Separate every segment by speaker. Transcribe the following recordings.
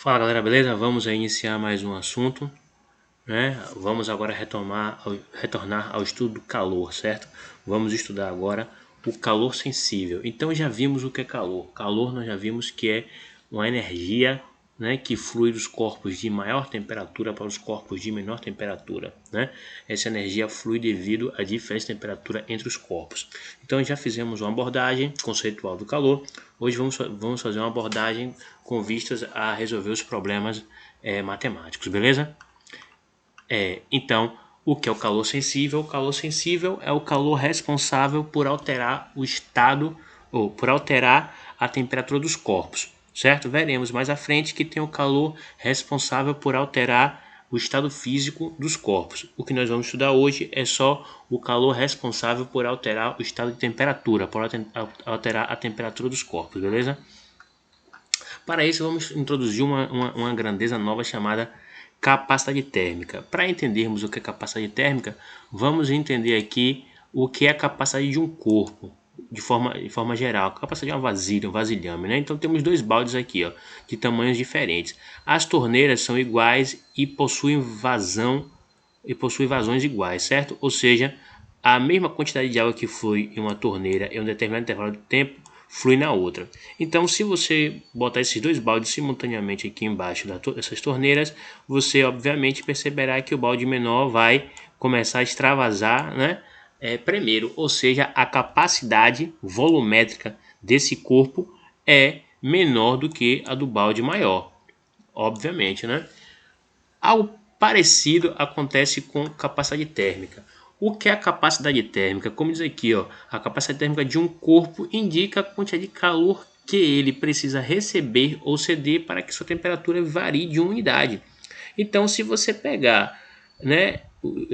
Speaker 1: Fala galera, beleza? Vamos aí iniciar mais um assunto, né? Vamos agora retornar ao estudo do calor, certo? Vamos estudar agora o calor sensível. Então já vimos o que é calor. Calor nós já vimos que é uma energia, né, que flui dos corpos de maior temperatura para os corpos de menor temperatura, né? Essa energia flui devido à diferença de temperatura entre os corpos. Então já fizemos uma abordagem conceitual do calor. Hoje vamos fazer uma abordagem com vistas a resolver os problemas matemáticos, beleza? Então, o que é o calor sensível? O calor sensível é o calor responsável por alterar o estado ou por alterar a temperatura dos corpos, certo? Veremos mais à frente que tem o calor responsável por alterar o estado físico dos corpos. O que nós vamos estudar hoje é só o calor responsável por alterar o estado de temperatura, por alterar a temperatura dos corpos, beleza? Para isso, vamos introduzir uma grandeza nova chamada capacidade térmica. Para entendermos o que é capacidade térmica, vamos entender aqui o que é a capacidade de um corpo, de forma geral. A capacidade de uma vasilha, um vasilhame, né? Então temos dois baldes aqui, ó, de tamanhos diferentes. As torneiras são iguais e possuem vazões iguais, certo? Ou seja, a mesma quantidade de água que flui em uma torneira em um determinado intervalo de tempo flui na outra. Então, se você botar esses dois baldes simultaneamente aqui embaixo dessas torneiras, você obviamente perceberá que o balde menor vai começar a extravasar, né? Primeiro, ou seja, a capacidade volumétrica desse corpo é menor do que a do balde maior, obviamente, né? Algo parecido acontece com capacidade térmica. O que é a capacidade térmica? Como diz aqui, ó, a capacidade térmica de um corpo indica a quantidade de calor que ele precisa receber ou ceder para que sua temperatura varie de uma unidade. Então, se você pegar, né,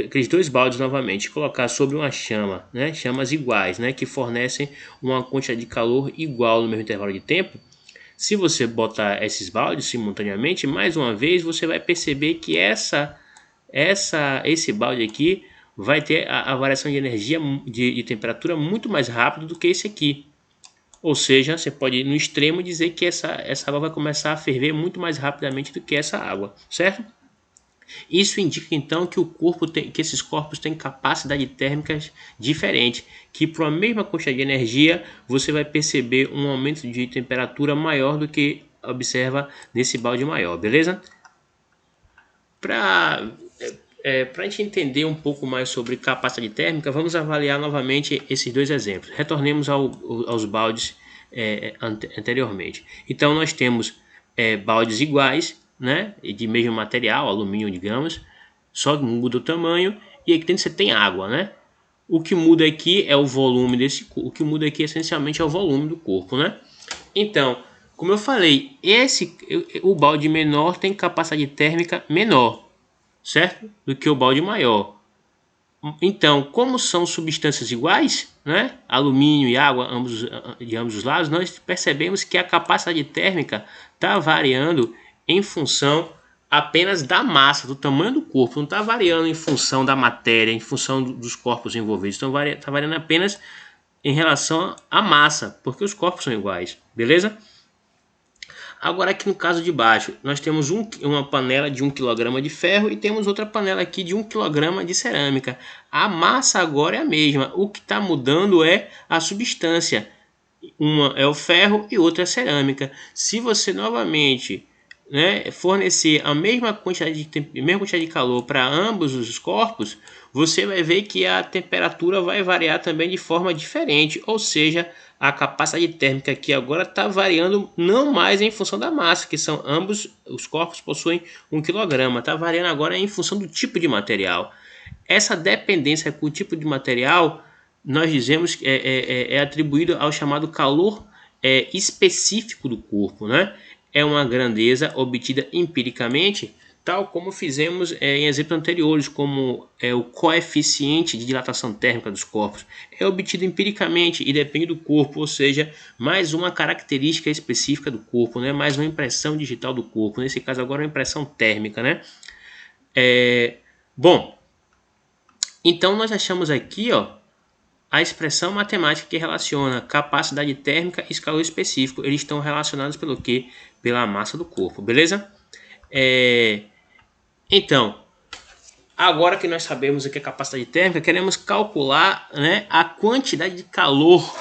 Speaker 1: aqueles dois baldes novamente e colocar sobre uma chama, né, chamas iguais, né, que fornecem uma quantidade de calor igual no mesmo intervalo de tempo, se você botar esses baldes simultaneamente, mais uma vez você vai perceber que esse balde aqui vai ter a variação de energia de temperatura muito mais rápido do que esse aqui. Ou seja, você pode no extremo dizer que essa água vai começar a ferver muito mais rapidamente do que essa água, certo? Isso indica então que que esses corpos têm capacidades térmicas diferentes, que para a mesma quantidade de energia você vai perceber um aumento de temperatura maior do que observa nesse balde maior, beleza? Para a gente entender um pouco mais sobre capacidade térmica, vamos avaliar novamente esses dois exemplos. Retornemos aos baldes anteriormente. Então nós temos baldes iguais, né, de mesmo material, alumínio, digamos, só muda o tamanho, e aqui dentro você tem água, né? O que muda aqui é o volume o que muda aqui essencialmente é o volume do corpo, né? Então, como eu falei, o balde menor tem capacidade térmica menor, certo? Do que o balde maior. Então, como são substâncias iguais, né? Alumínio e água de ambos os lados, nós percebemos que a capacidade térmica está variando em função apenas da massa, do tamanho do corpo. Não está variando em função da matéria, em função dos corpos envolvidos. Então, está variando apenas em relação à massa, porque os corpos são iguais, beleza? Agora aqui no caso de baixo, nós temos uma panela de 1 kg de ferro e temos outra panela aqui de 1 kg de cerâmica. A massa agora é a mesma, o que está mudando é a substância. Uma é o ferro e outra é a cerâmica. Se você novamente, né, fornecer a mesma quantidade de calor para ambos os corpos, você vai ver que a temperatura vai variar também de forma diferente, ou seja, a capacidade térmica aqui agora está variando não mais em função da massa, que são ambos os corpos possuem 1 kg, está variando agora em função do tipo de material. Essa dependência com o tipo de material nós dizemos que é atribuído ao chamado calor específico do corpo, né? É uma grandeza obtida empiricamente, tal como fizemos em exemplos anteriores, como o coeficiente de dilatação térmica dos corpos. É obtido empiricamente e depende do corpo, ou seja, mais uma característica específica do corpo, né? Mais uma impressão digital do corpo, nesse caso agora uma impressão térmica, né? Bom, então nós achamos aqui, ó, a expressão matemática que relaciona capacidade térmica e calor específico. Eles estão relacionados pelo quê? Pela massa do corpo, beleza? Então, agora que nós sabemos o que é capacidade térmica, queremos calcular, né, a quantidade de calor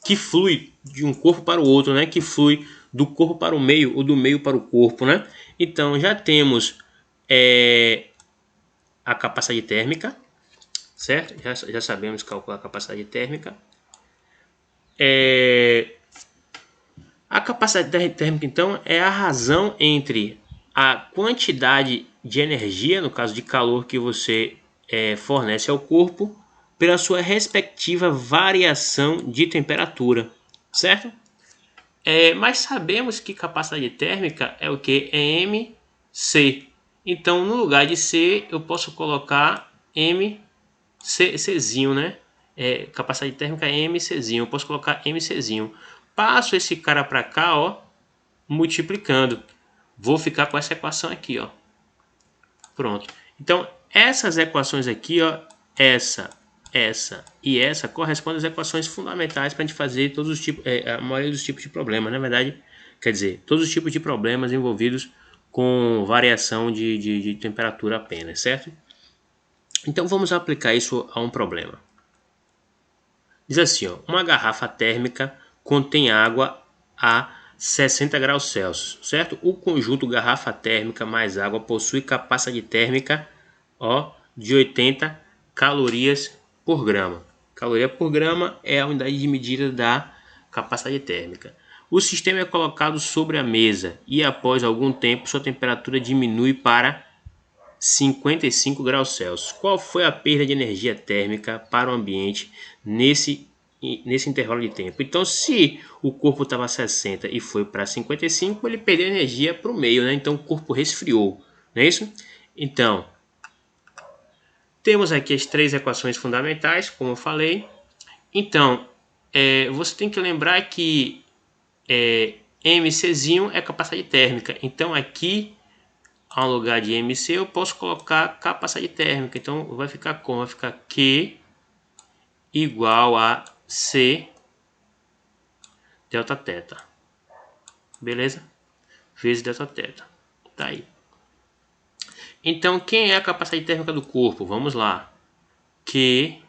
Speaker 1: que flui de um corpo para o outro, né, que flui do corpo para o meio ou do meio para o corpo, né? Então já temos a capacidade térmica, certo? Já sabemos calcular a capacidade térmica. A capacidade térmica, então, é a razão entre a quantidade de energia, no caso de calor que você fornece ao corpo, pela sua respectiva variação de temperatura, certo? Mas sabemos que capacidade térmica é o que? É MC. Então, no lugar de C, eu posso colocar MCzinho, né? Capacidade térmica é MCzinho. Eu posso colocar MCzinho. Passo esse cara para cá, ó, multiplicando. Vou ficar com essa equação aqui, ó. Pronto. Então, essas equações aqui, ó, essa e essa correspondem às equações fundamentais para a gente fazer todos os tipos, a maioria dos tipos de problemas, na verdade, quer dizer, todos os tipos de problemas envolvidos com variação de temperatura apenas, certo? Então vamos aplicar isso a um problema. Diz assim, ó, uma garrafa térmica contém água a 60 graus Celsius, certo? O conjunto garrafa térmica mais água possui capacidade térmica, ó, de 80 calorias por grama. Caloria por grama é a unidade de medida da capacidade térmica. O sistema é colocado sobre a mesa e após algum tempo sua temperatura diminui para 55 graus Celsius. Qual foi a perda de energia térmica para o ambiente nesse intervalo de tempo? Então, se o corpo estava a 60 e foi para 55, ele perdeu energia para o meio, né? Então o corpo resfriou, não é isso? Então, temos aqui as três equações fundamentais, como eu falei. Então, você tem que lembrar que MCzinho é capacidade térmica. Então, aqui, ao lugar de MC, eu posso colocar capacidade térmica. Então, vai ficar como? Vai ficar Q igual a C delta teta. Beleza? Vezes delta teta. Tá aí. Então, quem é a capacidade térmica do corpo? Vamos lá. Q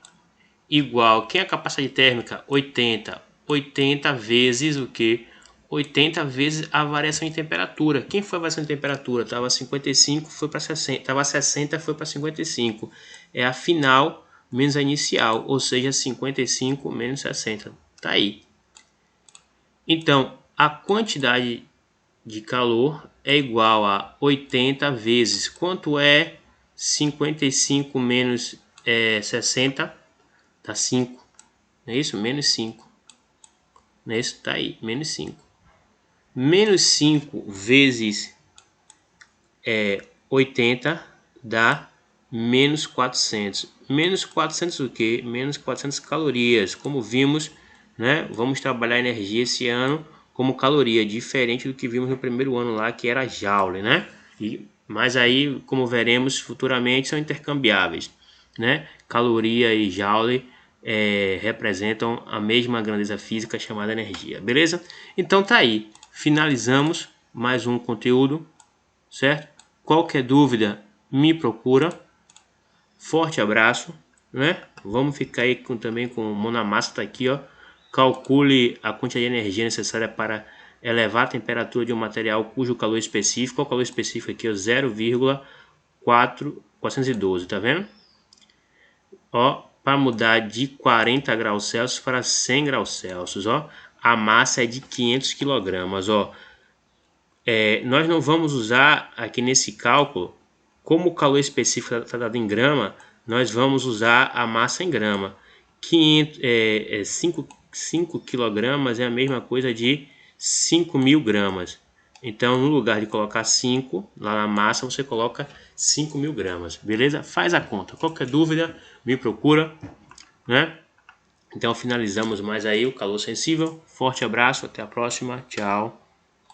Speaker 1: igual, quem é a capacidade térmica? 80. 80 vezes o que? 80 vezes a variação de temperatura. Quem foi a variação de temperatura? Estava 55, foi para 60. Estava 60, foi para 55. É a final menos a inicial, ou seja, 55 menos 60. Tá aí. Então, a quantidade de calor é igual a 80 vezes. Quanto é 55 menos 60? Tá 5. Não é isso? Menos 5. Não é isso? Tá aí. Menos 5. Menos 5 vezes 80 dá menos 400. Menos 400 o quê? Menos 400 calorias. Como vimos, né? Vamos trabalhar energia esse ano como caloria, diferente do que vimos no primeiro ano lá, que era joule, né? Mas aí, como veremos futuramente, são intercambiáveis, né? Caloria e joule representam a mesma grandeza física chamada energia, beleza? Então tá aí, finalizamos mais um conteúdo, certo? Qualquer dúvida, me procura. Forte abraço, né? Vamos ficar aí também com o mão na massa, tá aqui, ó. Calcule a quantidade de energia necessária para elevar a temperatura de um material cujo calor específico, o calor específico aqui é 0,412, tá vendo? Ó, para mudar de 40 graus Celsius para 100 graus Celsius, ó, a massa é de 500 kg, ó. Nós não vamos usar aqui nesse cálculo, como o calor específico está dado em grama, nós vamos usar a massa em grama. 5 kg é a mesma coisa de 5.000 gramas. Então, no lugar de colocar 5 lá na massa, você coloca 5.000 gramas. Beleza? Faz a conta. Qualquer dúvida, me procura, né? Então, finalizamos mais aí o calor sensível. Forte abraço, até a próxima. Tchau.